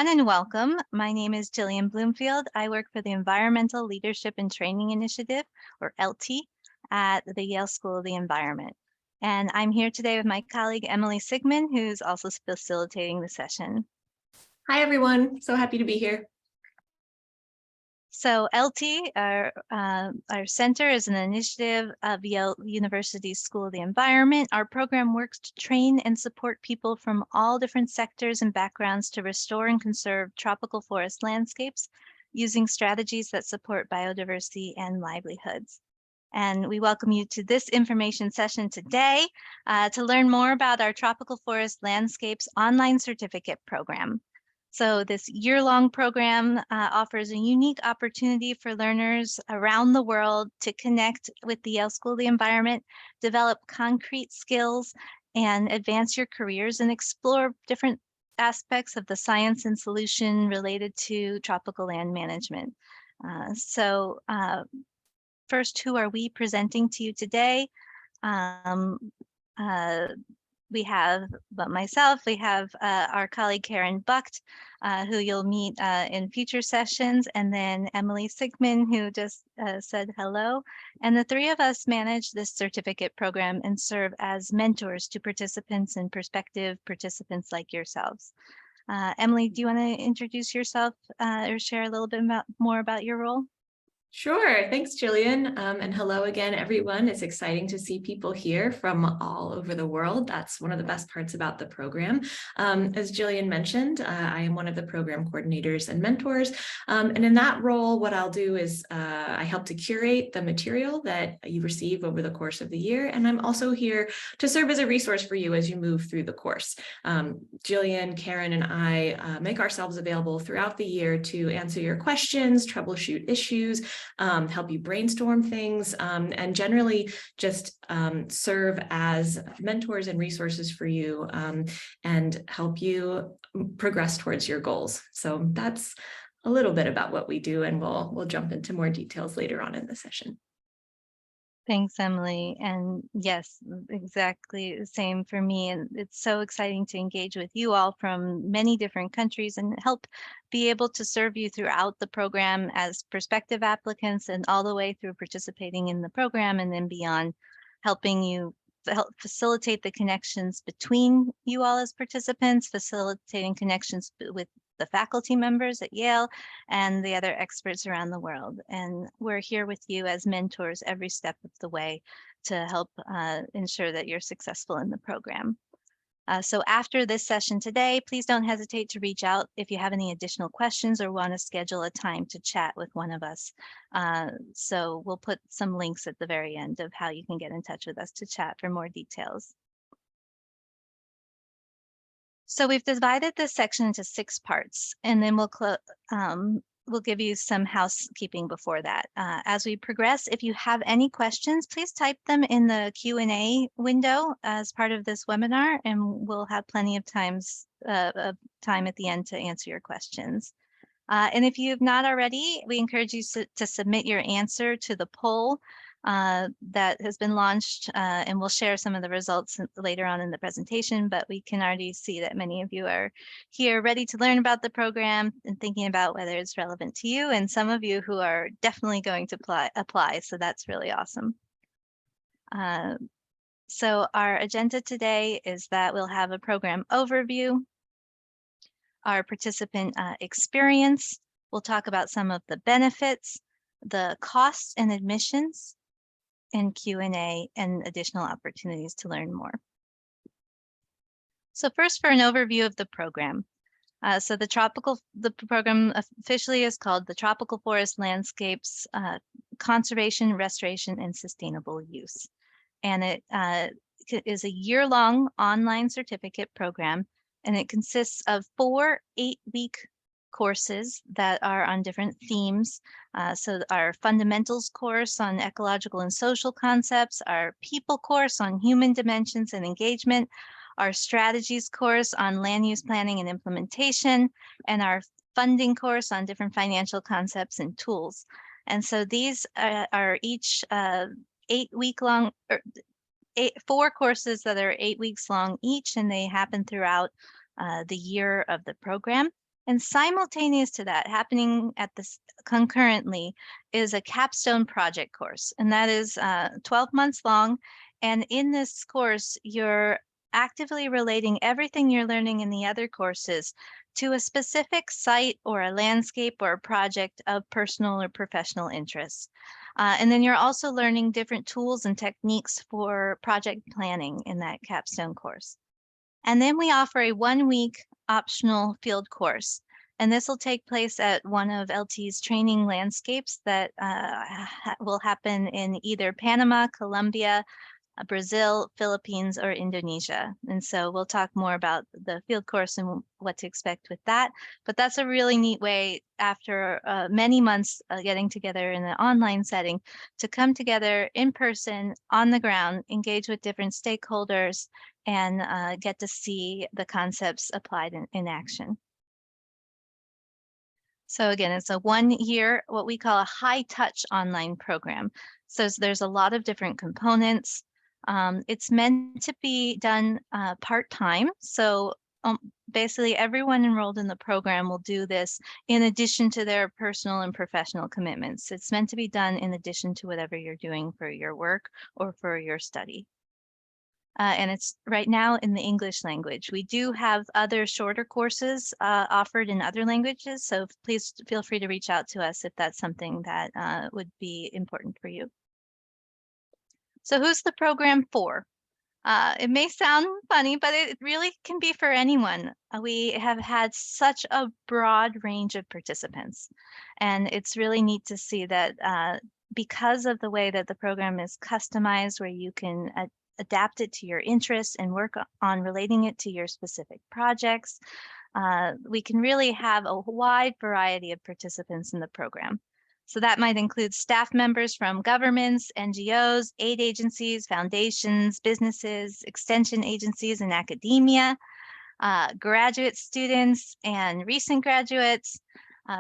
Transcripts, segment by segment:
everyone, and welcome. My name is Jillian Bloomfield. I work for the Environmental Leadership and Training Initiative, or ELTI, at the Yale School of the Environment. And I'm here today with my colleague, Emily Sigmund, who's also facilitating the session. Hi, everyone. So happy to be here. So ELTI, our center, is an initiative of Yale University School of the Environment. Our program works to train and support people from all different sectors and backgrounds to restore and conserve tropical forest landscapes using strategies that support biodiversity and livelihoods. And we welcome you to this information session today to learn more about our Tropical Forest Landscapes online certificate program. So this year-long program offers a unique opportunity for learners around the world to connect with the Yale School of the Environment, develop concrete skills, and advance your careers and explore different aspects of the science and solution related to tropical land management. First, who are we presenting to you today? We have our colleague Karen Bucht, who you'll meet in future sessions, and then Emily Sigmund, who just said hello. And the three of us manage this certificate program and serve as mentors to participants and prospective participants like yourselves. Emily, do you want to introduce yourself or share a little bit more about your role? Sure. Thanks, Jillian. And hello again, everyone. It's exciting to see people here from all over the world. That's one of the best parts about the program. As Jillian mentioned, I am one of the program coordinators and mentors. And in that role, what I'll do is I help to curate the material that you receive over the course of the year. And I'm also here to serve as a resource for you as you move through the course. Jillian, Karen, and I make ourselves available throughout the year to answer your questions, troubleshoot issues, help you brainstorm things, and generally just serve as mentors and resources for you and help you progress towards your goals. So that's a little bit about what we do, and we'll jump into more details later on in the session. Thanks, Emily. And yes, exactly the same for me. And it's so exciting to engage with you all from many different countries and help be able to serve you throughout the program as prospective applicants and all the way through participating in the program and then beyond, helping you help facilitate the connections between you all as participants, facilitating connections with the faculty members at Yale and the other experts around the world. And we're here with you as mentors every step of the way to help ensure that you're successful in the program. So after this session today, please don't hesitate to reach out if you have any additional questions or want to schedule a time to chat with one of us. So we'll put some links at the very end of how you can get in touch with us to chat for more details. So we've divided this section into 6 parts, and then we'll give you some housekeeping before that. As we progress, if you have any questions, please type them in the Q&A window as part of this webinar, and we'll have plenty of time at the end to answer your questions. And if you've not already, we encourage you to submit your answer to the poll that has been launched, and we'll share some of the results later on in the presentation, but we can already see that many of you are here ready to learn about the program and thinking about whether it's relevant to you, and some of you who are definitely going to apply, so that's really awesome. So our agenda today is that we'll have a program overview, our participant experience, we'll talk about some of the benefits, the costs and admissions, and Q&A and additional opportunities to learn more. So first, for an overview of the program. So the program officially is called the Tropical Forest Landscapes Conservation, Restoration, and Sustainable Use. And it is a year-long online certificate program, and it consists of 4 8-week courses that are on different themes. So our fundamentals course on ecological and social concepts, our people course on human dimensions and engagement, our strategies course on land use planning and implementation, and our funding course on different financial concepts and tools. And so these are each 8-week-long, 4 courses that are 8 weeks long each, and they happen throughout the year of the program. And simultaneous to that, happening at this concurrently, is a capstone project course. And that is 12 months long. And in this course, you're actively relating everything you're learning in the other courses to a specific site or a landscape or a project of personal or professional interest. And then you're also learning different tools and techniques for project planning in that capstone course. And then we offer a 1-week optional field course. And this will take place at one of ELTI's training landscapes that will happen in either Panama, Colombia, Brazil, Philippines, or Indonesia. And so we'll talk more about the field course and what to expect with that. But that's a really neat way, after many months getting together in an online setting, to come together in person, on the ground, engage with different stakeholders, and get to see the concepts applied in action. So again, it's a 1-year, what we call a high touch online program. So there's a lot of different components. It's meant to be done part-time. So basically everyone enrolled in the program will do this in addition to their personal and professional commitments. It's meant to be done in addition to whatever you're doing for your work or for your study. And it's right now in the English language. We do have other shorter courses offered in other languages, so please feel free to reach out to us if that's something that would be important for you. So who's the program for? It may sound funny, but it really can be for anyone. We have had such a broad range of participants, and it's really neat to see that because of the way that the program is customized, where you can adapt it to your interests and work on relating it to your specific projects, we can really have a wide variety of participants in the program. So that might include staff members from governments, NGOs, aid agencies, foundations, businesses, extension agencies, and academia, graduate students and recent graduates,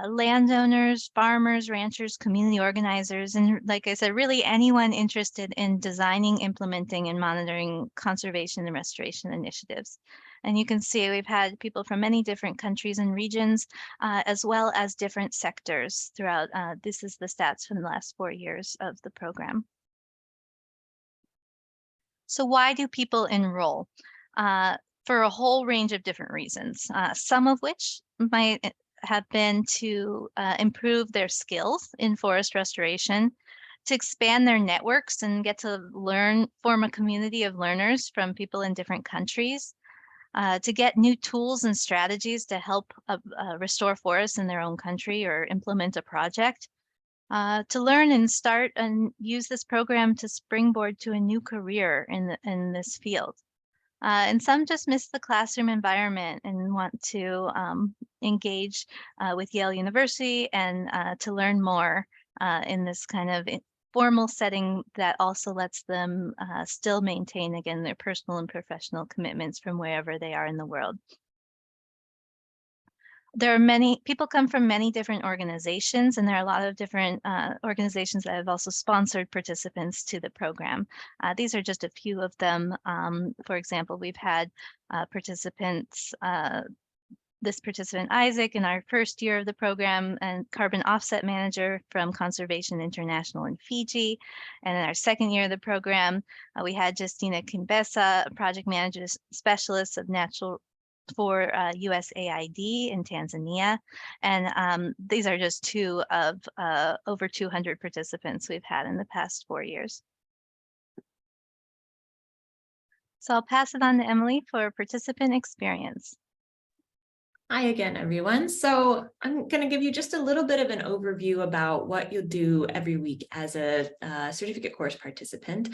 landowners, farmers, ranchers, community organizers, and like I said, really anyone interested in designing, implementing, and monitoring conservation and restoration initiatives. And you can see we've had people from many different countries and regions, as well as different sectors throughout. This is the stats from the last 4 years of the program. So why do people enroll? For a whole range of different reasons, some of which might have been to improve their skills in forest restoration, to expand their networks and get to form a community of learners from people in different countries, to get new tools and strategies to help restore forests in their own country or implement a project, to learn and start and use this program to springboard to a new career in this field. And some just miss the classroom environment and want to engage with Yale University and to learn more in this kind of formal setting that also lets them still maintain, again, their personal and professional commitments from wherever they are in the world. There are many people come from many different organizations, and there are a lot of different organizations that have also sponsored participants to the program. These are just a few of them. For example, we've had participants, this participant Isaac in our first year of the program, and carbon offset manager from Conservation International in Fiji. And in our second year of the program, we had Justina Kimbesa, project manager specialist of natural for USAID in Tanzania. And these are just two of over 200 participants we've had in the past 4 years. So I'll pass it on to Emily for participant experience. Hi again, everyone. So I'm going to give you just a little bit of an overview about what you'll do every week as a certificate course participant.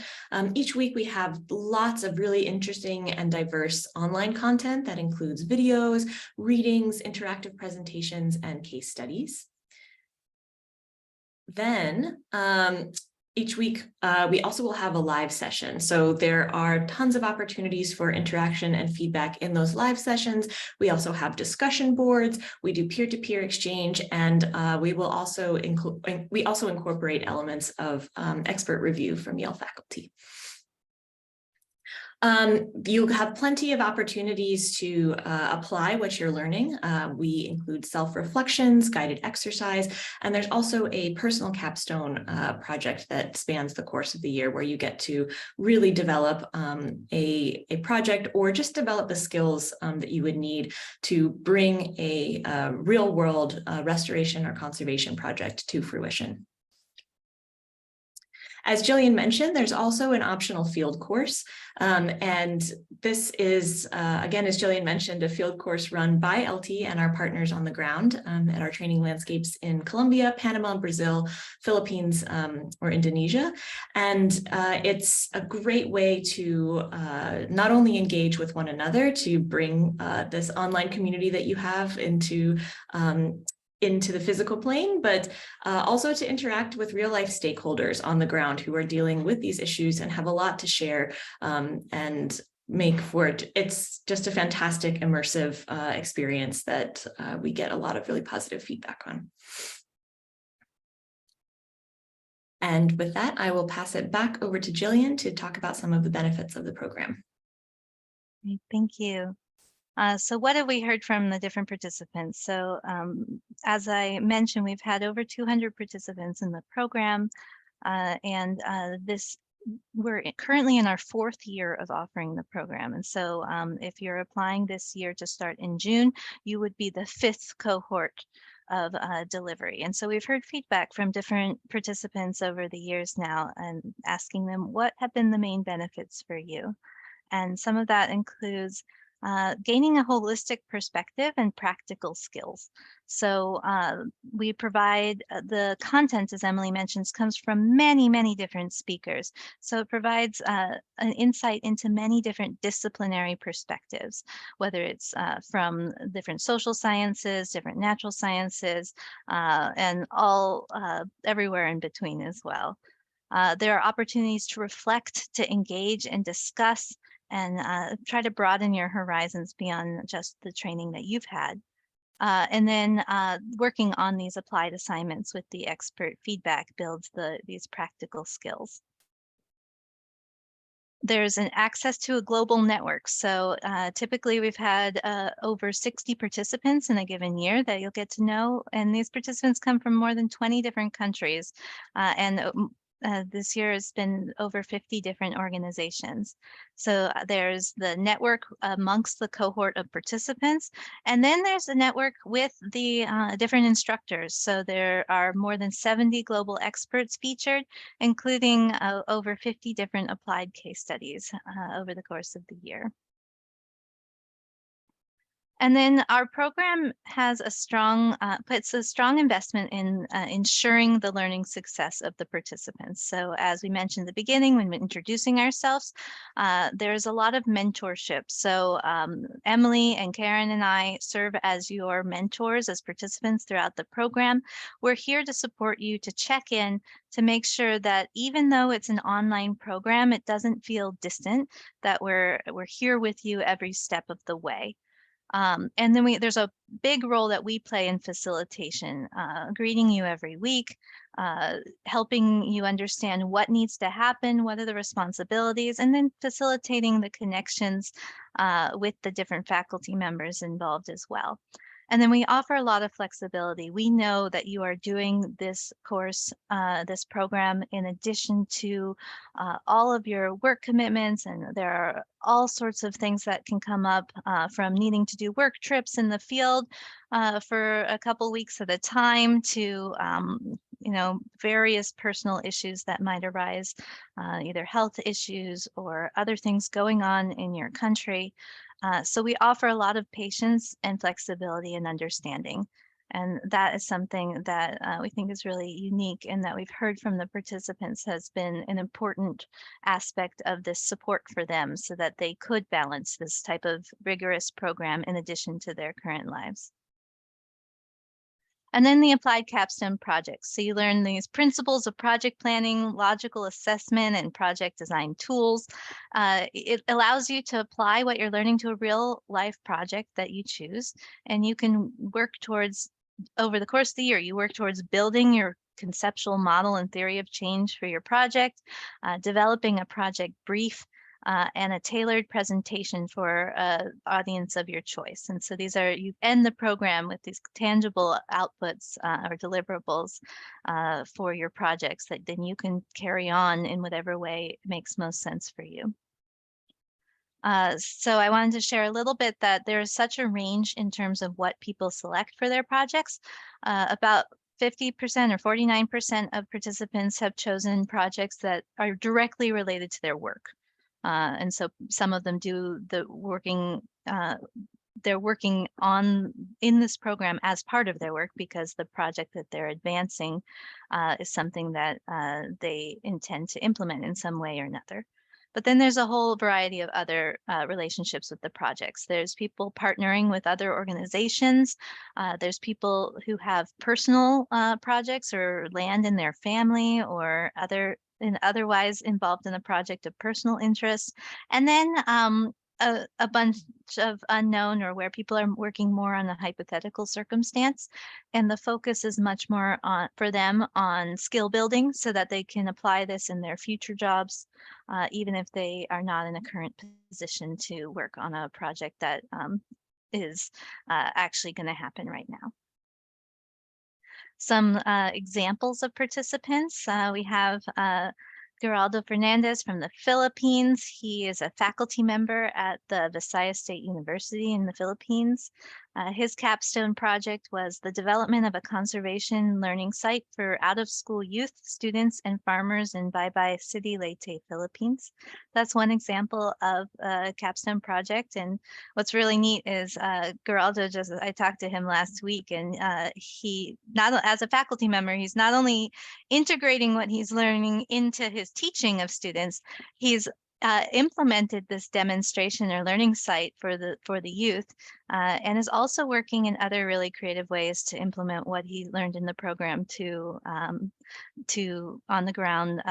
Each week we have lots of really interesting and diverse online content that includes videos, readings, interactive presentations, and case studies. Then each week, we also will have a live session. So there are tons of opportunities for interaction and feedback in those live sessions. We also have discussion boards. We do peer-to-peer exchange, and we also incorporate elements of expert review from Yale faculty. You have plenty of opportunities to apply what you're learning. We include self-reflections, guided exercise, and there's also a personal capstone project that spans the course of the year where you get to really develop a project or just develop the skills that you would need to bring a real-world restoration or conservation project to fruition. As Jillian mentioned, there's also an optional field course. And this is, again, as Jillian mentioned, a field course run by ELTI and our partners on the ground at our training landscapes in Colombia, Panama, Brazil, Philippines, or Indonesia. And it's a great way to not only engage with one another, to bring this online community that you have into the physical plane, but also to interact with real life stakeholders on the ground who are dealing with these issues and have a lot to share and make for it. It's just a fantastic immersive experience that we get a lot of really positive feedback on. And with that, I will pass it back over to Jillian to talk about some of the benefits of the program. Thank you. So what have we heard from the different participants? So as I mentioned, we've had over 200 participants in the program, and we're currently in our 4th year of offering the program. And so if you're applying this year to start in June, you would be the 5th cohort of delivery. And so we've heard feedback from different participants over the years now and asking them what have been the main benefits for you. And some of that includes gaining a holistic perspective and practical skills. So we provide the content, as Emily mentions, comes from many, many different speakers. So it provides an insight into many different disciplinary perspectives, whether it's from different social sciences, different natural sciences, and all everywhere in between as well. There are opportunities to reflect, to engage and discuss, and try to broaden your horizons beyond just the training that you've had. And then working on these applied assignments with the expert feedback builds these practical skills. There's an access to a global network. So typically we've had over 60 participants in a given year that you'll get to know. And these participants come from more than 20 different countries. This year has been over 50 different organizations. So there's the network amongst the cohort of participants, and then there's a network with the different instructors. So there are more than 70 global experts featured, including over 50 different applied case studies over the course of the year. And then our program has puts a strong investment in ensuring the learning success of the participants. So as we mentioned at the beginning, when introducing ourselves, there's a lot of mentorship. So Emily and Karen and I serve as your mentors, as participants throughout the program. We're here to support you, to check in, to make sure that even though it's an online program, it doesn't feel distant, that we're here with you every step of the way. And then there's a big role that we play in facilitation, greeting you every week, helping you understand what needs to happen, what are the responsibilities, and then facilitating the connections with the different faculty members involved as well. And then we offer a lot of flexibility. We know that you are doing this course, this program, in addition to all of your work commitments, and there are all sorts of things that can come up from needing to do work trips in the field for a couple weeks at a time to various personal issues that might arise, either health issues or other things going on in your country. So we offer a lot of patience and flexibility and understanding. And that is something that we think is really unique, and that we've heard from the participants has been an important aspect of this support for them, so that they could balance this type of rigorous program in addition to their current lives. And then the applied capstone projects. So you learn these principles of project planning, logical assessment, and project design tools. It allows you to apply what you're learning to a real life project that you choose. And you can work towards, over the course of the year, you work towards building your conceptual model and theory of change for your project, developing a project brief, and a tailored presentation for an audience of your choice. And so these are, you end the program with these tangible outputs or deliverables for your projects that then you can carry on in whatever way makes most sense for you. So I wanted to share a little bit that there's such a range in terms of what people select for their projects. About 50% or 49% of participants have chosen projects that are directly related to their work. And so some of them do the working, they're working in this program as part of their work because the project that they're advancing is something that they intend to implement in some way or another. But then there's a whole variety of other relationships with the projects. There's people partnering with other organizations. There's people who have personal projects or land in their family or otherwise involved in a project of personal interest. And then a bunch of unknown or where people are working more on a hypothetical circumstance. And the focus is much more on for them on skill building so that they can apply this in their future jobs, even if they are not in a current position to work on a project that is actually going to happen right now. Some examples of participants, we have Geraldo Fernandez from the Philippines. He is a faculty member at the Visayas State University in the Philippines. His capstone project was the development of a conservation learning site for out-of-school youth, students, and farmers in Baybay City, Leyte, Philippines. That's one example of a capstone project. And what's really neat is Geraldo, I talked to him last week, and he, not as a faculty member, he's not only integrating what he's learning into his teaching of students, he's implemented this demonstration or learning site for the youth, and is also working in other really creative ways to implement what he learned in the program to on the ground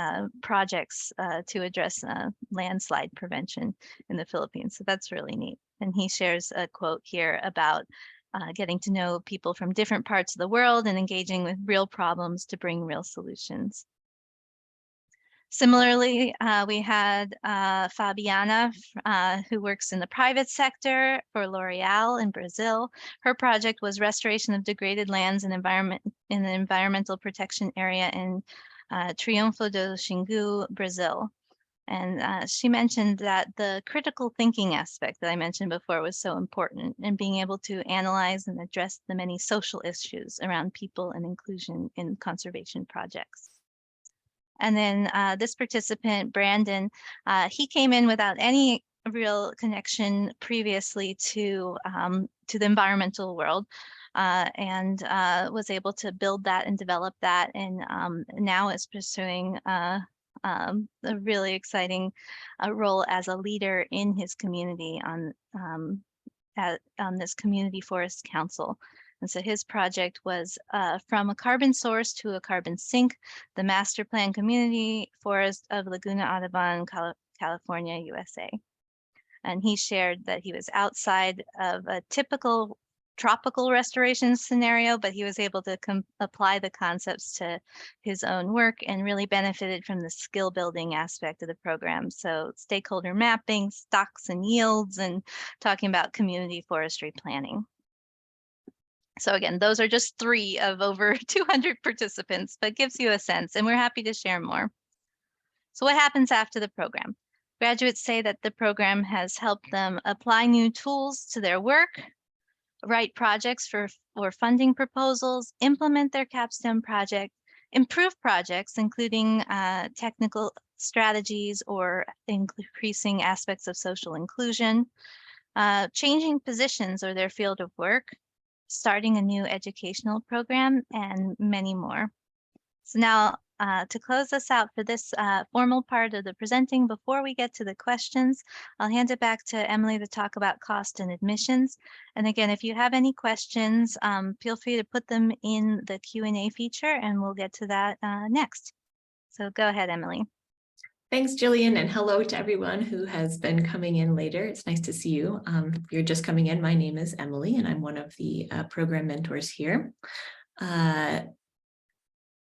projects to address landslide prevention in the Philippines. So that's really neat. And he shares a quote here about getting to know people from different parts of the world and engaging with real problems to bring real solutions. Similarly, we had Fabiana, who works in the private sector for L'Oreal in Brazil. Her project was restoration of degraded lands and environment in the environmental protection area in Triunfo do Xingu, Brazil. And she mentioned that the critical thinking aspect that I mentioned before was so important, and being able to analyze and address the many social issues around people and inclusion in conservation projects. And then this participant, Brandon, he came in without any real connection previously to the environmental world, and was able to build that and develop that, and now is pursuing a really exciting role as a leader in his community on this community forest council. And so his project was from a carbon source to a carbon sink, the master plan community forest of Laguna Audubon, California, USA. And he shared that he was outside of a typical tropical restoration scenario, but he was able to apply the concepts to his own work and really benefited from the skill building aspect of the program. So stakeholder mapping, stocks and yields, and talking about community forestry planning. So again, those are just 3 of over 200 participants, but gives you a sense, and we're happy to share more. So what happens after the program? Graduates say that the program has helped them apply new tools to their work, write projects for funding proposals, implement their capstone project, improve projects, including technical strategies or increasing aspects of social inclusion, changing positions or their field of work, starting a new educational program, and many more. So now to close us out for this formal part of the presenting, before we get to the questions, I'll hand it back to Emily to talk about cost and admissions. And again, if you have any questions, feel free to put them in the Q&A feature and we'll get to that next. So go ahead, Emily. Thanks, Jillian, and hello to everyone who has been coming in later. It's nice to see you. If you're just coming in, my name is Emily, and I'm one of the program mentors here.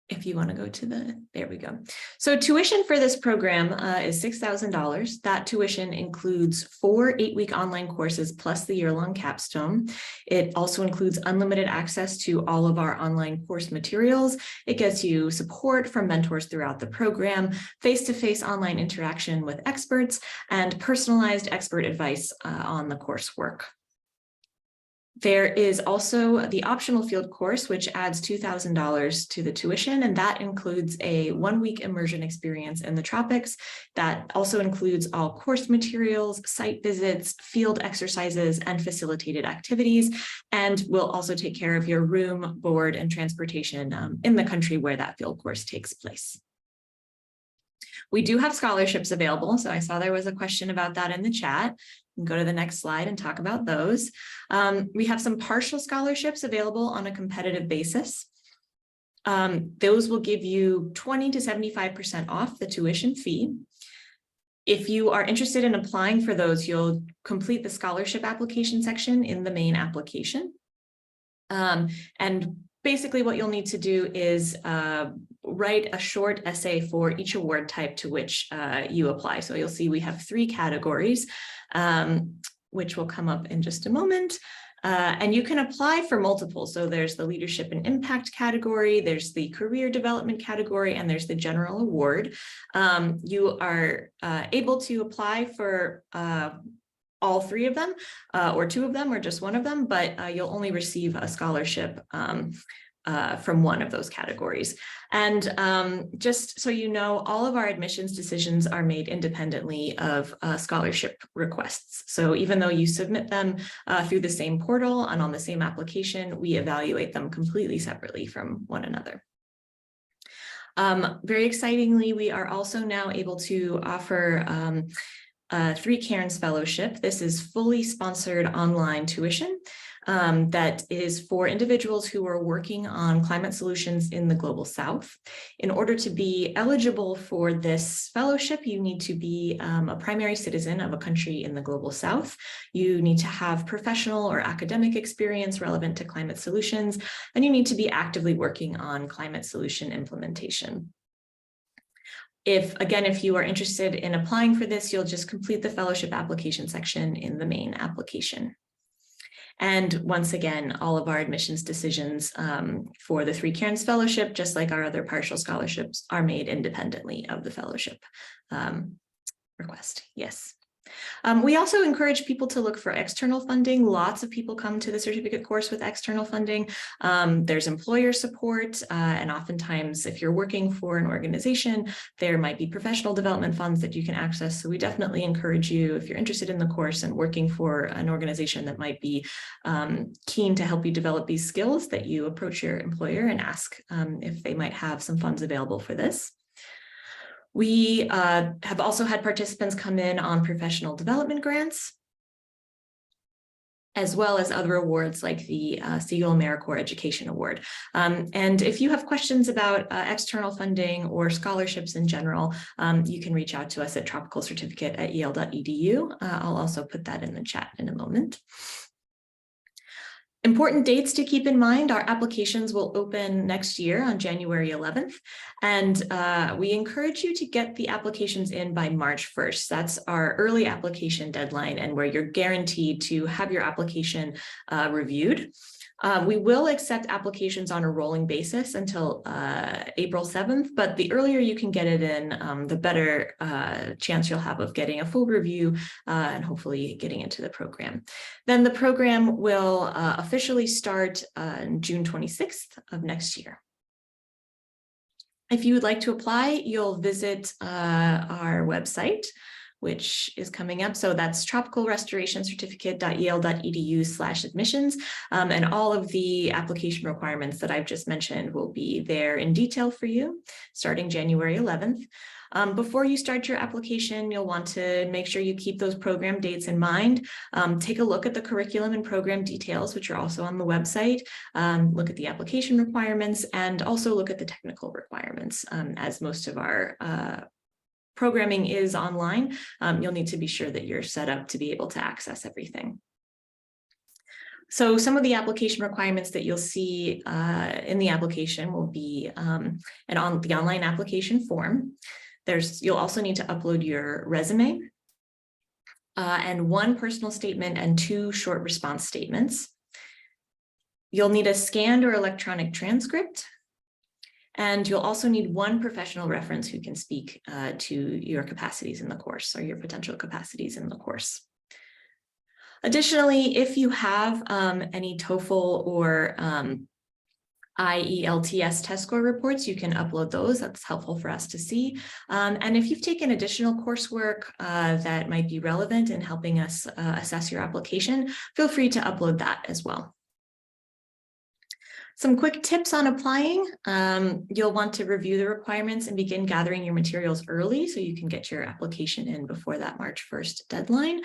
if you want to go to there we go. So tuition for this program is $6,000. That tuition includes 4 8-week online courses plus the year-long capstone. It also includes unlimited access to all of our online course materials. It gets you support from mentors throughout the program, face-to-face online interaction with experts, and personalized expert advice on the coursework. There is also the optional field course, which adds $2,000 to the tuition, and that includes a 1-week immersion experience in the tropics. That also includes all course materials, site visits, field exercises, and facilitated activities, and will also take care of your room, board, and transportation in the country where that field course takes place. We do have scholarships available, so I saw there was a question about that in the chat. Go to the next slide and talk about those. We have some partial scholarships available on a competitive basis. Those will give you 20 to 75% off the tuition fee. If you are interested in applying for those, you'll complete the scholarship application section in the main application. And basically what you'll need to do is write a short essay for each award type to which you apply. So you'll see we have 3 categories, which will come up in just a moment. And you can apply for multiple. So there's the leadership and impact category, there's the career development category, and there's the general award. You are able to apply for all 3 of them, or 2 of them, or just 1 of them, but you'll only receive a scholarship from one of those categories. And just so you know, all of our admissions decisions are made independently of scholarship requests. So even though you submit them through the same portal and on the same application, we evaluate them completely separately from one another. Very excitingly, we are also now able to offer 3 Cairns Fellowship. This is fully sponsored online tuition that is for individuals who are working on climate solutions in the Global South. In order to be eligible for this fellowship, you need to be a primary citizen of a country in the Global South. You need to have professional or academic experience relevant to climate solutions, and you need to be actively working on climate solution implementation. If you are interested in applying for this, you'll just complete the fellowship application section in the main application. And once again, all of our admissions decisions for the 3 Cairns Fellowship, just like our other partial scholarships, are made independently of the fellowship request. Yes. We also encourage people to look for external funding. Lots of people come to the certificate course with external funding. There's employer support, and oftentimes if you're working for an organization, there might be professional development funds that you can access. So we definitely encourage you, if you're interested in the course and working for an organization that might be keen to help you develop these skills, that you approach your employer and ask if they might have some funds available for this. We have also had participants come in on professional development grants, as well as other awards like the Siegel AmeriCorps Education Award. And if you have questions about external funding or scholarships in general, you can reach out to us at tropicalcertificate@yale.edu. I'll also put that in the chat in a moment. Important dates to keep in mind: our applications will open next year on January 11th, and we encourage you to get the applications in by March 1st. That's our early application deadline, and where you're guaranteed to have your application reviewed. We will accept applications on a rolling basis until April 7th, but the earlier you can get it in, the better chance you'll have of getting a full review and hopefully getting into the program. Then the program will officially start on June 26th of next year. If you would like to apply, you'll visit our website, which is coming up. So that's tropicalrestorationcertificate.yale.edu/admissions. And all of the application requirements that I've just mentioned will be there in detail for you starting January 11th. Before you start your application, you'll want to make sure you keep those program dates in mind. Take a look at the curriculum and program details, which are also on the website. Look at the application requirements, and also look at the technical requirements. As most of our programming is online, you'll need to be sure that you're set up to be able to access everything. So some of the application requirements that you'll see in the application will be the online application form. You'll also need to upload your resume and 1 personal statement and 2 short response statements. You'll need a scanned or electronic transcript. And you'll also need 1 professional reference who can speak to your capacities in the course, or your potential capacities in the course. Additionally, if you have any TOEFL or IELTS test score reports, you can upload those. That's helpful for us to see. And if you've taken additional coursework that might be relevant in helping us assess your application, feel free to upload that as well. Some quick tips on applying. You'll want to review the requirements and begin gathering your materials early so you can get your application in before that March 1st deadline.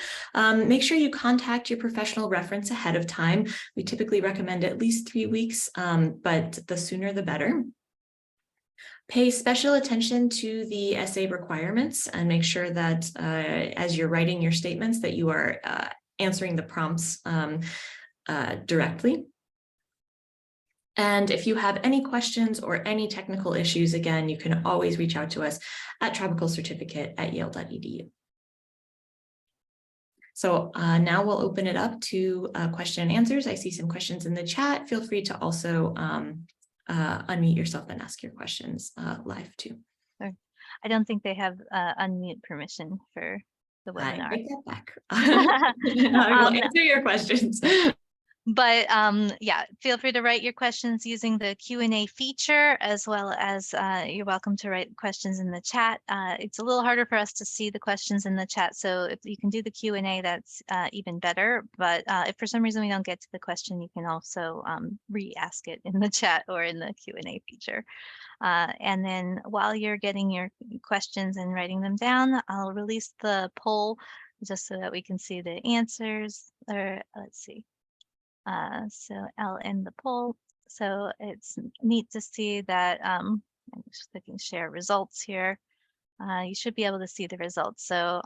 Make sure you contact your professional reference ahead of time. We typically recommend at least 3 weeks, but the sooner the better. Pay special attention to the essay requirements and make sure that as you're writing your statements that you are answering the prompts directly. And if you have any questions or any technical issues, again, you can always reach out to us at tropicalcertificate@yale.edu. So now we'll open it up to question and answers. I see some questions in the chat. Feel free to also unmute yourself and ask your questions live too. Sure. I don't think they have unmute permission for the webinar. I take that back. I will answer your questions. But yeah, feel free to write your questions using the Q&A feature, as well as you're welcome to write questions in the chat. It's a little harder for us to see the questions in the chat, so if you can do the Q&A, that's even better. But if for some reason we don't get to the question, you can also re-ask it in the chat or in the Q&A feature. And then while you're getting your questions and writing them down, I'll release the poll just so that we can see the answers. Or let's see. So I'll end the poll. So it's neat to see that I'm just clicking share results here. You should be able to see the results. So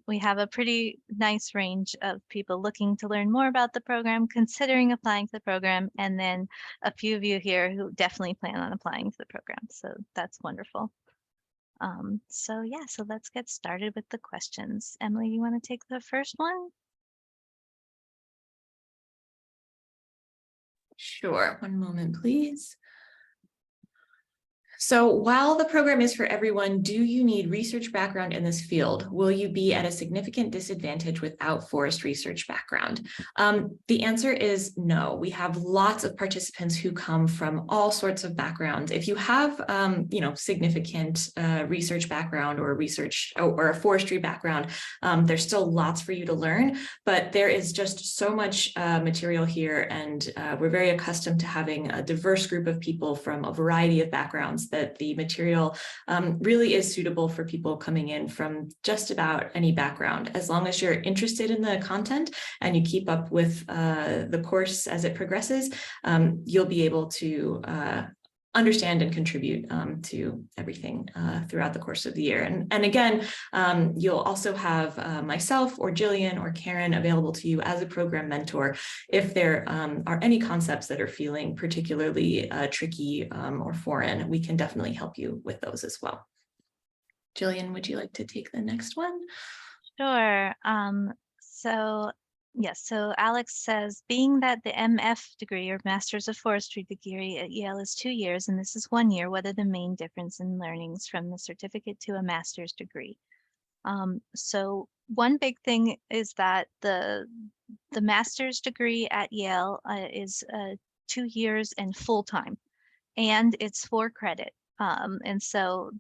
we have a pretty nice range of people looking to learn more about the program, considering applying to the program, and then a few of you here who definitely plan on applying to the program. So that's wonderful. So yeah, so let's get started with the questions. Emily, you want to take the first one? Sure, one moment, please. So while the program is for everyone, do you need research background in this field? Will you be at a significant disadvantage without forest research background? The answer is no. We have lots of participants who come from all sorts of backgrounds. If you have, significant research background or a forestry background, there's still lots for you to learn, but there is just so much material here, and we're very accustomed to having a diverse group of people from a variety of backgrounds that the material really is suitable for people coming in from just about any background. As long as you're interested in the content and you keep up with the course as it progresses, you'll be able to understand and contribute to everything throughout the course of the year. And again, you'll also have myself or Jillian or Karen available to you as a program mentor if there are any concepts that are feeling particularly tricky or foreign. We can definitely help you with those as well. Jillian, would you like to take the next one? Sure. Yes, so Alex says, being that the MF degree or Masters of Forestry degree at Yale is 2 years and this is 1 year, what are the main difference in learnings from the certificate to a master's degree? So one big thing is that the master's degree at Yale is 2 years and full-time, and it's 4 credit. And so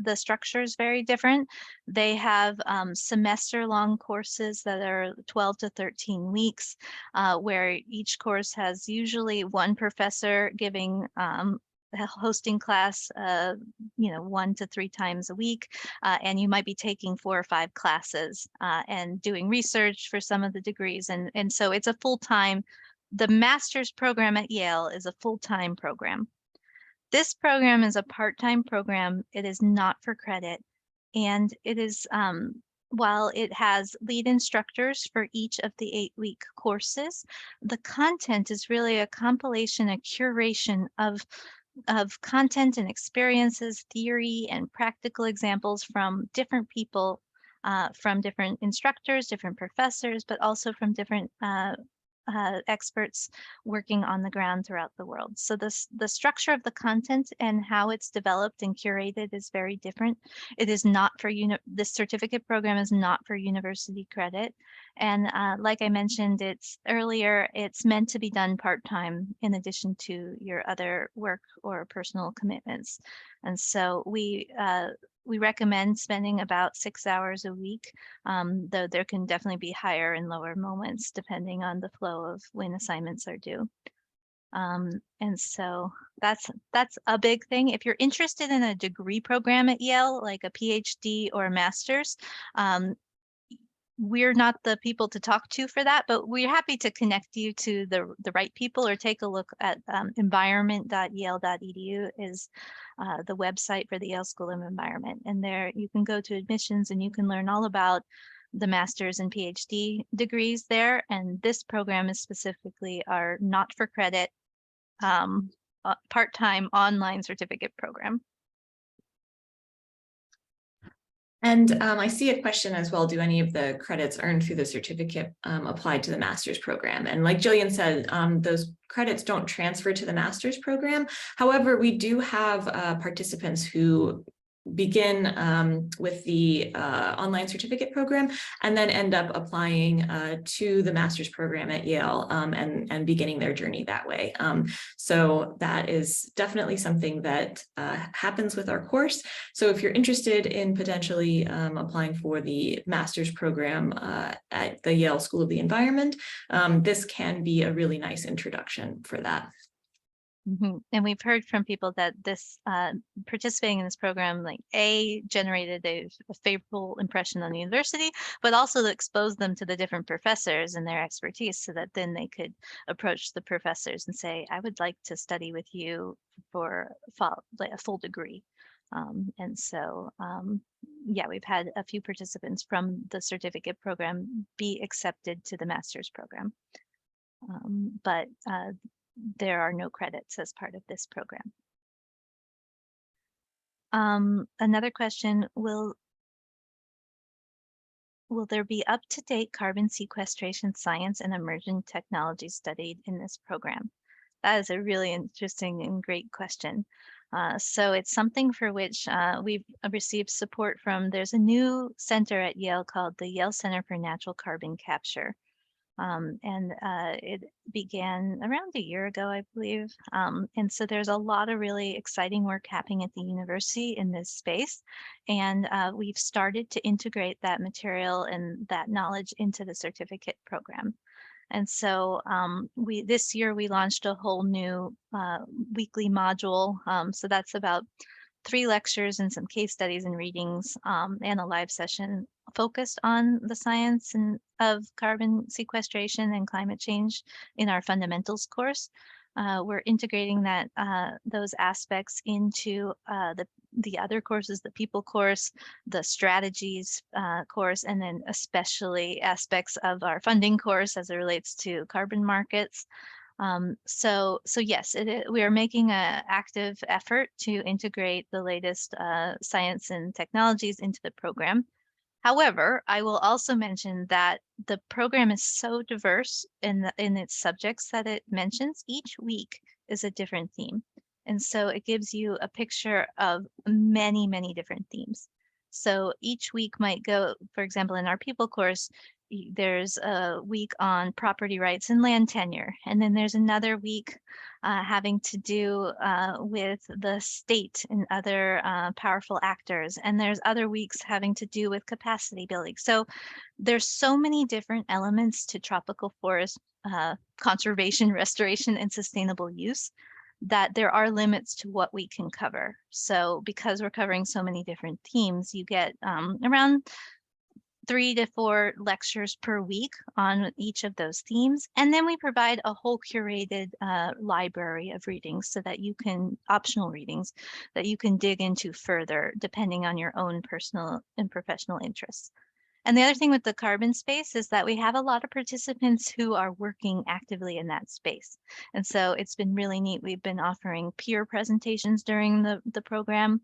the structure is very different. They have semester-long courses that are 12 to 13 weeks, where each course has usually one professor giving hosting class 1 to 3 times a week, and you might be taking 4 or 5 classes and doing research for some of the degrees, and so it's a full-time. The master's program at Yale is a full-time program. This program is a part-time program. It is not for credit, and it is while it has lead instructors for each of the 8-week courses, the content is really a compilation, a curation of content and experiences, theory and practical examples from different people, from different instructors, different professors, but also from different experts working on the ground throughout the world. So the structure of the content and how it's developed and curated is very different. It is not for this certificate program is not for university credit. And like I mentioned earlier, it's meant to be done part-time in addition to your other work or personal commitments. And so we recommend spending about 6 hours a week, though there can definitely be higher and lower moments depending on the flow of when assignments are due. And so that's a big thing. If you're interested in a degree program at Yale, like a PhD or a master's, we're not the people to talk to for that, but we're happy to connect you to the right people, or take a look at environment.yale.edu is the website for the Yale School of Environment. And there you can go to admissions and you can learn all about the master's and PhD degrees there. And this program is specifically our not for credit part-time online certificate program. And I see a question as well, do any of the credits earned through the certificate apply to the master's program? And like Jillian said, those credits don't transfer to the master's program. However, we do have participants who begin with the online certificate program and then end up applying to the master's program at Yale and beginning their journey that way. So that is definitely something that happens with our course. So if you're interested in potentially applying for the master's program at the Yale School of the Environment, this can be a really nice introduction for that. And we've heard from people that this participating in this program, like generated a favorable impression on the university, but also exposed them to the different professors and their expertise, so that then they could approach the professors and say, I would like to study with you for a full degree. And so, yeah, we've had a few participants from the certificate program be accepted to the master's program. But there are no credits as part of this program. Another question, will there be up-to-date carbon sequestration science and emerging technologies studied in this program? That is a really interesting and great question. So it's something for which we've received support from. There's a new center at Yale called the Yale Center for Natural Carbon Capture. And it began around a year ago, I believe. And so there's a lot of really exciting work happening at the university in this space. And we've started to integrate that material and that knowledge into the certificate program. And so this year we launched a whole new weekly module. So that's about 3 lectures and some case studies and readings, and a live session focused on the science of carbon sequestration and climate change in our fundamentals course. We're integrating those aspects into the other courses, the people course, the strategies course, and then especially aspects of our funding course as it relates to carbon markets. So yes, we are making an active effort to integrate the latest science and technologies into the program. However, I will also mention that the program is so diverse in its subjects that it mentions. Each week is a different theme. And so it gives you a picture of many, many different themes. So each week might go, for example, in our people course, there's a week on property rights and land tenure. And then there's another week having to do with the state and other powerful actors. And there's other weeks having to do with capacity building. So there's so many different elements to tropical forest conservation, restoration, and sustainable use that there are limits to what we can cover. So because we're covering so many different themes, you get around 3 to 4 lectures per week on each of those themes. And then we provide a whole curated library of readings so that you can, optional readings, that you can dig into further depending on your own personal and professional interests. And the other thing with the carbon space is that we have a lot of participants who are working actively in that space. And so it's been really neat. We've been offering peer presentations during the program,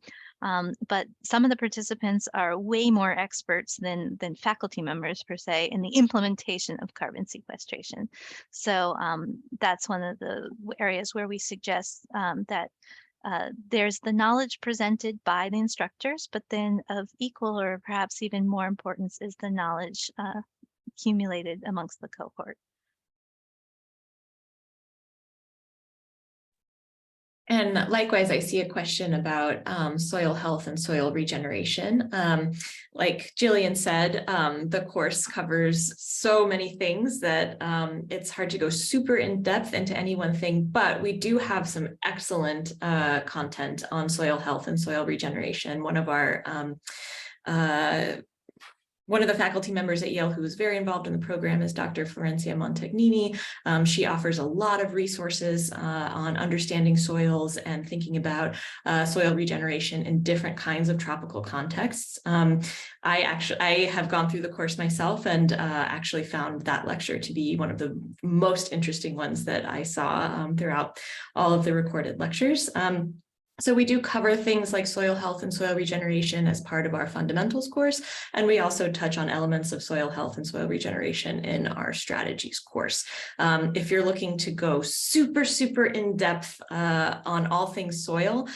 but some of the participants are way more experts than faculty members per se in the implementation of carbon sequestration. So that's one of the areas where we suggest that there's the knowledge presented by the instructors, but then of equal or perhaps even more importance is the knowledge accumulated amongst the cohort. And likewise, I see a question about soil health and soil regeneration. Like Jillian said, the course covers so many things that it's hard to go super in depth into any one thing, but we do have some excellent content on soil health and soil regeneration. One of the faculty members at Yale who is very involved in the program is Dr. Florencia Montagnini. She offers a lot of resources on understanding soils and thinking about soil regeneration in different kinds of tropical contexts. I have gone through the course myself and actually found that lecture to be one of the most interesting ones that I saw throughout all of the recorded lectures. So we do cover things like soil health and soil regeneration as part of our fundamentals course, and we also touch on elements of soil health and soil regeneration in our strategies course. If you're looking to go super in depth on all things soil,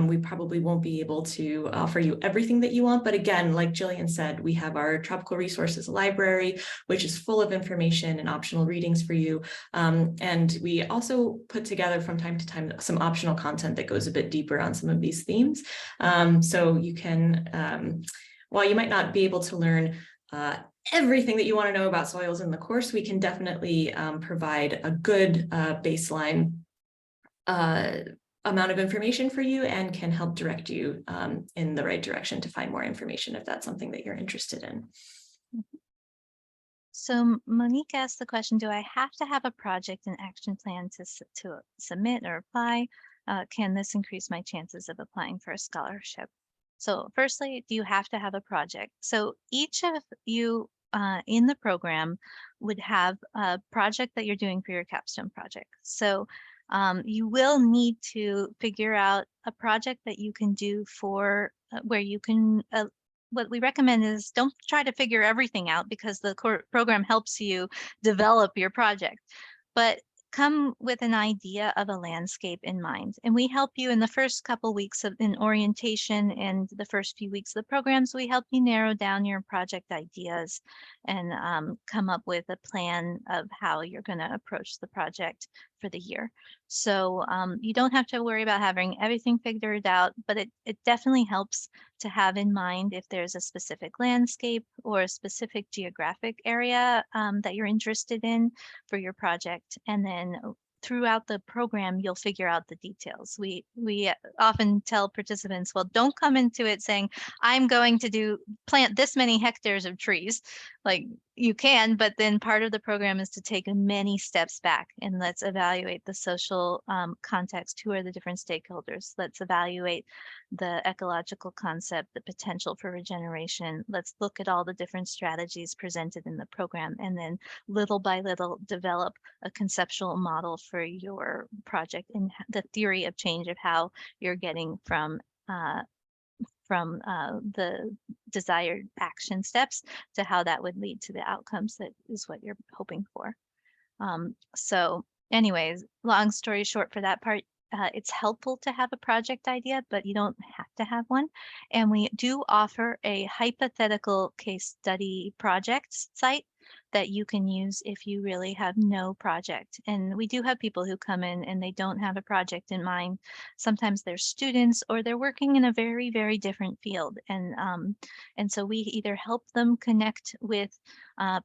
we probably won't be able to offer you everything that you want, but again, like Jillian said, we have our tropical resources library, which is full of information and optional readings for you, and we also put together from time to time some optional content that goes a bit deeper on some of these themes. So you can, while you might not be able to learn everything that you want to know about soils in the course, we can definitely provide a good baseline amount of information for you and can help direct you in the right direction to find more information if that's something that you're interested in. So Monique asked the question, do I have to have a project and action plan to submit or apply? Can this increase my chances of applying for a scholarship? So firstly, do you have to have a project? So each of you in the program would have a project that you're doing for your capstone project. So you will need to figure out a project that you can do for where you can what we recommend is don't try to figure everything out because the program helps you develop your project, but come with an idea of a landscape in mind. And we help you in the first couple weeks in orientation and the first few weeks of the programs, we help you narrow down your project ideas and come up with a plan of how you're going to approach the project for the year. So you don't have to worry about having everything figured out, but it definitely helps to have in mind if there's a specific landscape or a specific geographic area that you're interested in for your project. And then throughout the program, you'll figure out the details. We often tell participants, well, don't come into it saying, I'm going to plant this many hectares of trees. Like you can, but then part of the program is to take many steps back and let's evaluate the social context. Who are the different stakeholders? Let's evaluate the ecological concept, the potential for regeneration. Let's look at all the different strategies presented in the program and then little by little develop a conceptual model for your project and the theory of change of how you're getting from the desired action steps to how that would lead to the outcomes that is what you're hoping for. So anyways, long story short for that part, it's helpful to have a project idea, but you don't have to have one. And we do offer a hypothetical case study projects site that you can use if you really have no project. And we do have people who come in and they don't have a project in mind. Sometimes they're students or they're working in a very, very different field. And so we either help them connect with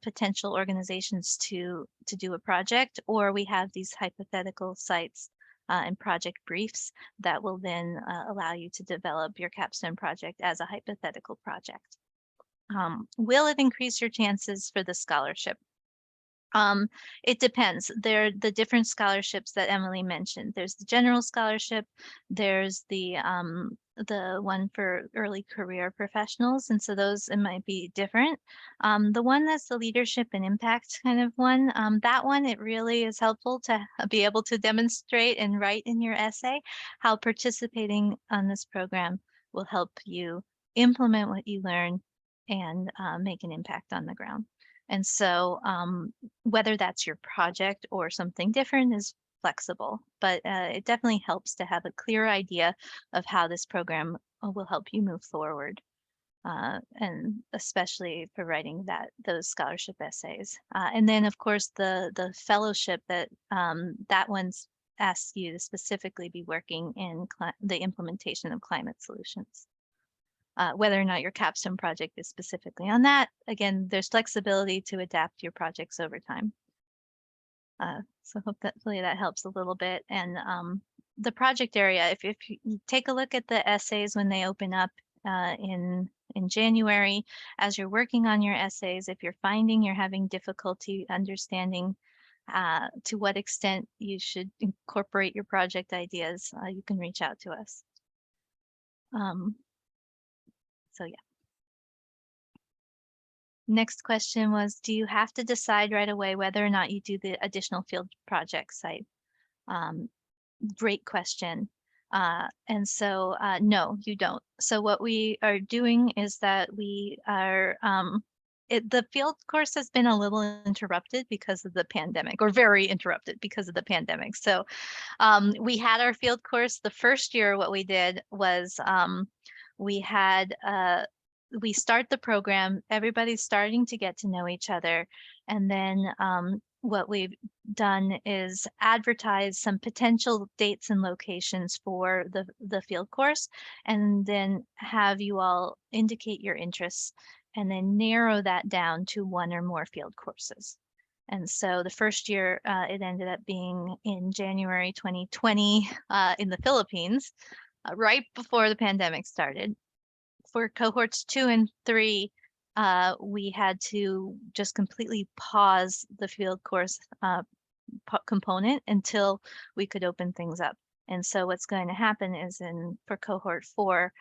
potential organizations to do a project, or we have these hypothetical sites and project briefs that will then allow you to develop your capstone project as a hypothetical project. Will it increase your chances for the scholarship? It depends. There are the different scholarships that Emily mentioned. There's the general scholarship, there's the one for early career professionals, and so those it might be different. The one that's the leadership and impact kind of one, that one it really is helpful to be able to demonstrate and write in your essay how participating on this program will help you implement what you learn and make an impact on the ground. And so whether that's your project or something different is flexible, but it definitely helps to have a clear idea of how this program will help you move forward. And especially for writing those scholarship essays. And then of course the fellowship that one's asks you to specifically be working in the implementation of climate solutions. Whether or not your capstone project is specifically on that, again, there's flexibility to adapt your projects over time. So hopefully that helps a little bit. And the project area, if you take a look at the essays when they open up in January, as you're working on your essays, if you're finding you're having difficulty understanding to what extent you should incorporate your project ideas, you can reach out to us. So yeah. Next question was, do you have to decide right away whether or not you do the additional field project site? Great question. And so no, you don't. So what we are doing is that we are, the field course has been a little interrupted because of the pandemic, or very interrupted because of the pandemic. So we had our field course the first year. What we did was we start the program, everybody's starting to get to know each other. And then what we've done is advertise some potential dates and locations for the field course, and then have you all indicate your interests and then narrow that down to one or more field courses. And so the first year it ended up being in January 2020 in the Philippines, right before the pandemic started. For cohorts 2 and 3, we had to just completely pause the field course component until we could open things up. And so what's going to happen is for cohort 4,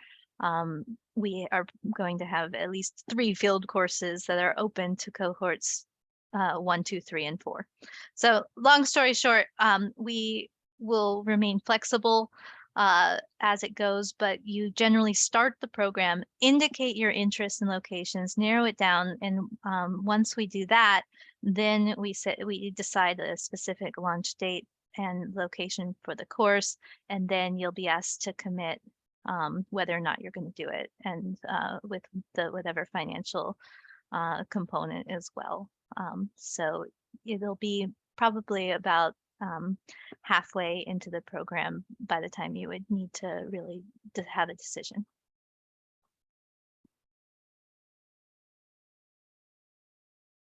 we are going to have at least 3 field courses that are open to cohorts 1, 2, 3, and 4. So long story short, we will remain flexible as it goes, but you generally start the program, indicate your interests and locations, narrow it down, and once we do that, then we decide a specific launch date and location for the course, and then you'll be asked to commit whether or not you're going to do it, and with whatever financial component as well. So it'll be probably about halfway into the program by the time you would need to really have a decision.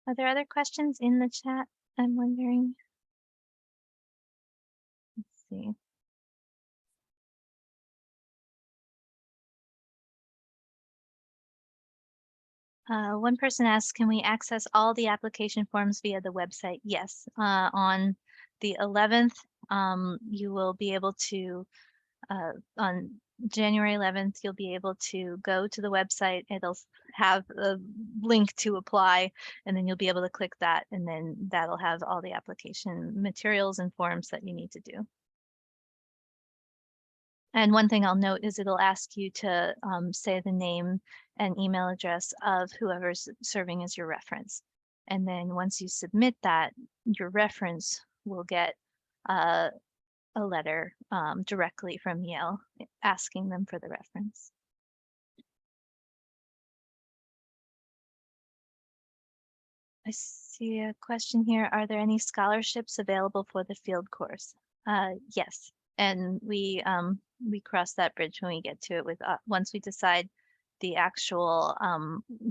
Are there other questions in the chat? I'm wondering. Let's see. One person asks, can we access all the application forms via the website? Yes. On the 11th, you will be able to, on January 11th, you'll be able to go to the website. It'll have a link to apply, and then you'll be able to click that, and then that'll have all the application materials and forms that you need to do. And one thing I'll note is it'll ask you to say the name and email address of whoever's serving as your reference. And then once you submit that, your reference will get a letter directly from Yale asking them for the reference. I see a question here. Are there any scholarships available for the field course? Yes, and we cross that bridge when we get to it. With once we decide the actual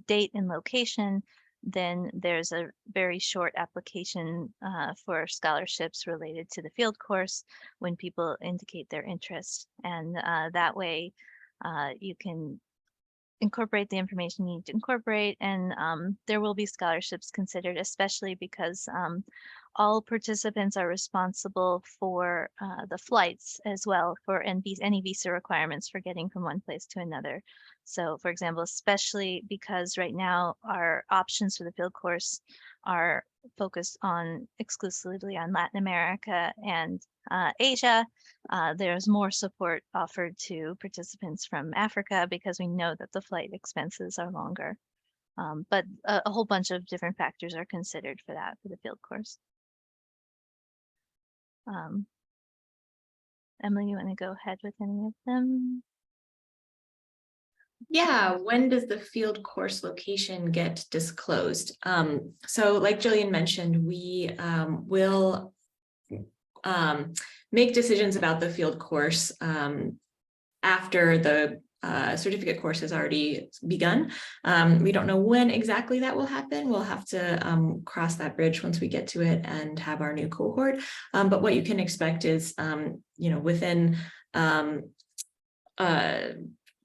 date and location, then there's a very short application for scholarships related to the field course when people indicate their interest, and that way you can incorporate the information you need to incorporate, and there will be scholarships considered, especially because all participants are responsible for the flights as well, for any visa requirements for getting from one place to another. So for example, especially because right now our options for the field course are focused on exclusively on Latin America and Asia, there's more support offered to participants from Africa because we know that the flight expenses are longer. But a whole bunch of different factors are considered for that, for the field course. Emily, you want to go ahead with any of them? Yeah, when does the field course location get disclosed? So like Jillian mentioned, we will make decisions about the field course after the certificate course has already begun. We don't know when exactly that will happen. We'll have to cross that bridge once we get to it and have our new cohort. But what you can expect is, within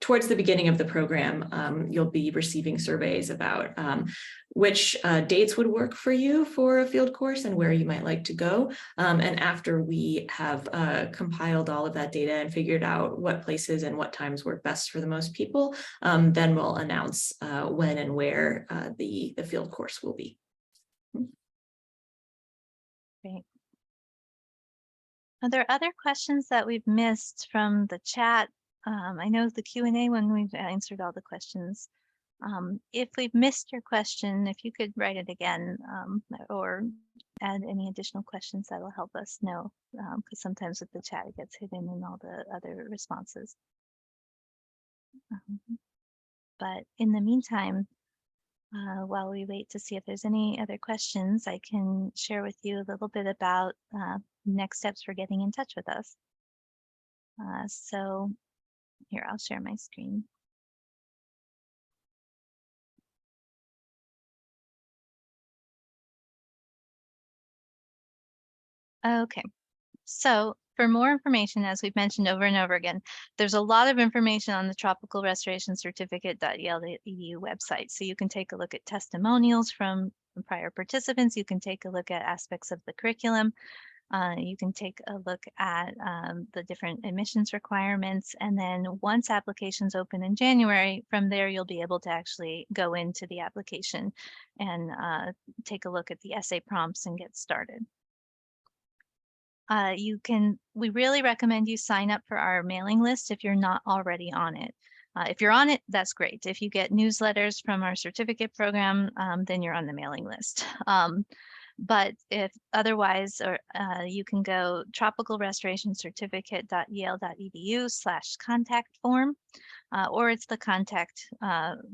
towards the beginning of the program, you'll be receiving surveys about which dates would work for you for a field course and where you might like to go. And after we have compiled all of that data and figured out what places and what times work best for the most people, then we'll announce when and where the field course will be. Great. Are there other questions that we've missed from the chat? I know the Q&A when we've answered all the questions. If we've missed your question, if you could write it again or add any additional questions, that will help us know, because sometimes with the chat it gets hidden in all the other responses. But in the meantime, while we wait to see if there's any other questions, I can share with you a little bit about next steps for getting in touch with us. So here, I'll share my screen. Okay, so for more information, as we've mentioned over and over again, there's a lot of information on the Tropical Restoration Certificate.yale.edu website. So you can take a look at testimonials from prior participants. You can take a look at aspects of the curriculum. You can take a look at the different admissions requirements. And then once applications open in January, from there, you'll be able to actually go into the application and take a look at the essay prompts and get started. We really recommend you sign up for our mailing list if you're not already on it. If you're on it, that's great. If you get newsletters from our certificate program, then you're on the mailing list. But if otherwise, you can go tropicalrestorationcertificate.yale.edu/contact form, or it's the contact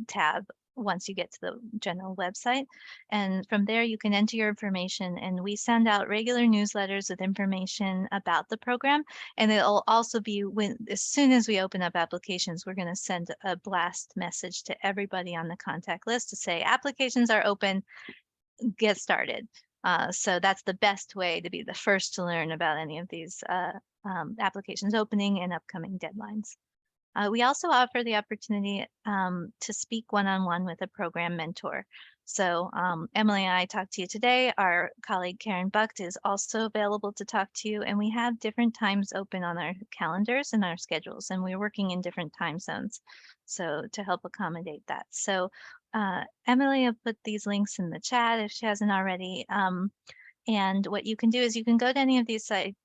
tab once you get to the general website. And from there, you can enter your information, and we send out regular newsletters with information about the program. And it'll also be as soon as we open up applications, we're going to send a blast message to everybody on the contact list to say applications are open, get started. So that's the best way to be the first to learn about any of these applications opening and upcoming deadlines. We also offer the opportunity to speak one-on-one with a program mentor. So Emily and I talked to you today. Our colleague Karen Bucht is also available to talk to you, and we have different times open on our calendars and our schedules, and we're working in different time zones, so to help accommodate that. So Emily will put these links in the chat if she hasn't already. And what you can do is you can go to any of these sites,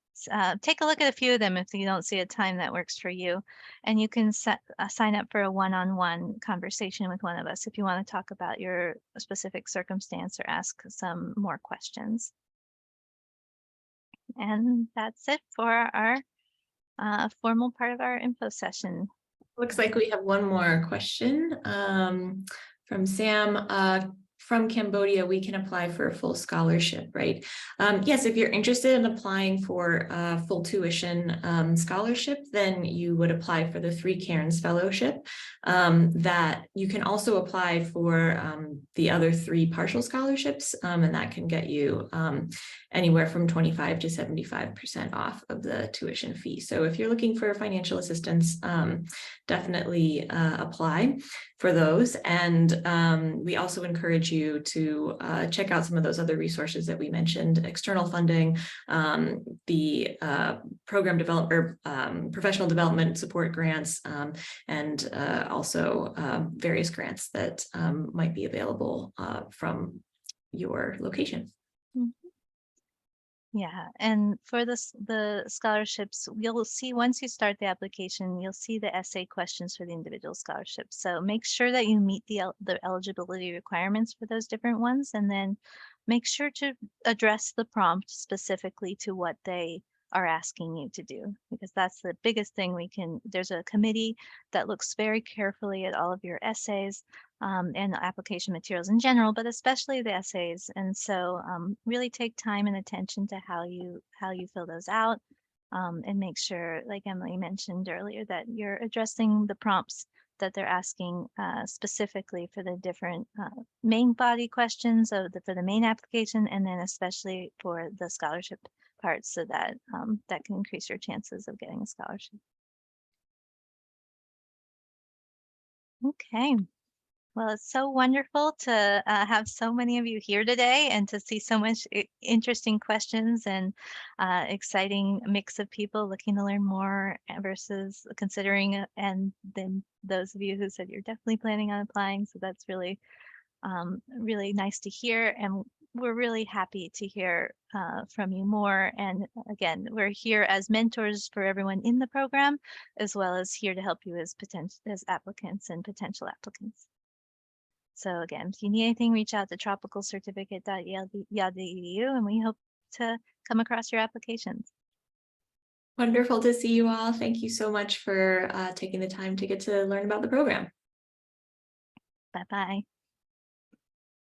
take a look at a few of them if you don't see a time that works for you, and you can sign up for a one-on-one conversation with one of us if you want to talk about your specific circumstance or ask some more questions. And that's it for our formal part of our info session. Looks like we have one more question from Sam. From Cambodia, we can apply for a full scholarship, right? Yes, if you're interested in applying for a full tuition scholarship, then you would apply for the 3 Cairns Fellowship. That you can also apply for the other 3 partial scholarships, and that can get you anywhere from 25 to 75% off of the tuition fee. So if you're looking for financial assistance, definitely apply. for those. And we also encourage you to check out some of those other resources that we mentioned: external funding, the program development or professional development support grants, and also various grants that might be available from your location. Yeah, and for the scholarships, you'll see once you start the application, you'll see the essay questions for the individual scholarships. So make sure that you meet the eligibility requirements for those different ones, and then make sure to address the prompt specifically to what they are asking you to do, because that's the biggest thing there's a committee that looks very carefully at all of your essays and the application materials in general, but especially the essays. And so really take time and attention to how you fill those out, and make sure, like Emily mentioned earlier, that you're addressing the prompts that they're asking specifically for the different main body questions for the main application, and then especially for the scholarship part, so that that can increase your chances of getting a scholarship. Okay. Well, it's so wonderful to have so many of you here today and to see so much interesting questions and exciting mix of people looking to learn more versus considering, and then those of you who said you're definitely planning on applying. So that's really, really nice to hear. And we're really happy to hear from you more. And again, we're here as mentors for everyone in the program, as well as here to help you as applicants and potential applicants. So again, if you need anything, reach out to tropicalcertificate.yale.edu, and we hope to come across your applications. Wonderful to see you all. Thank you so much for taking the time to get to learn about the program. Bye-bye.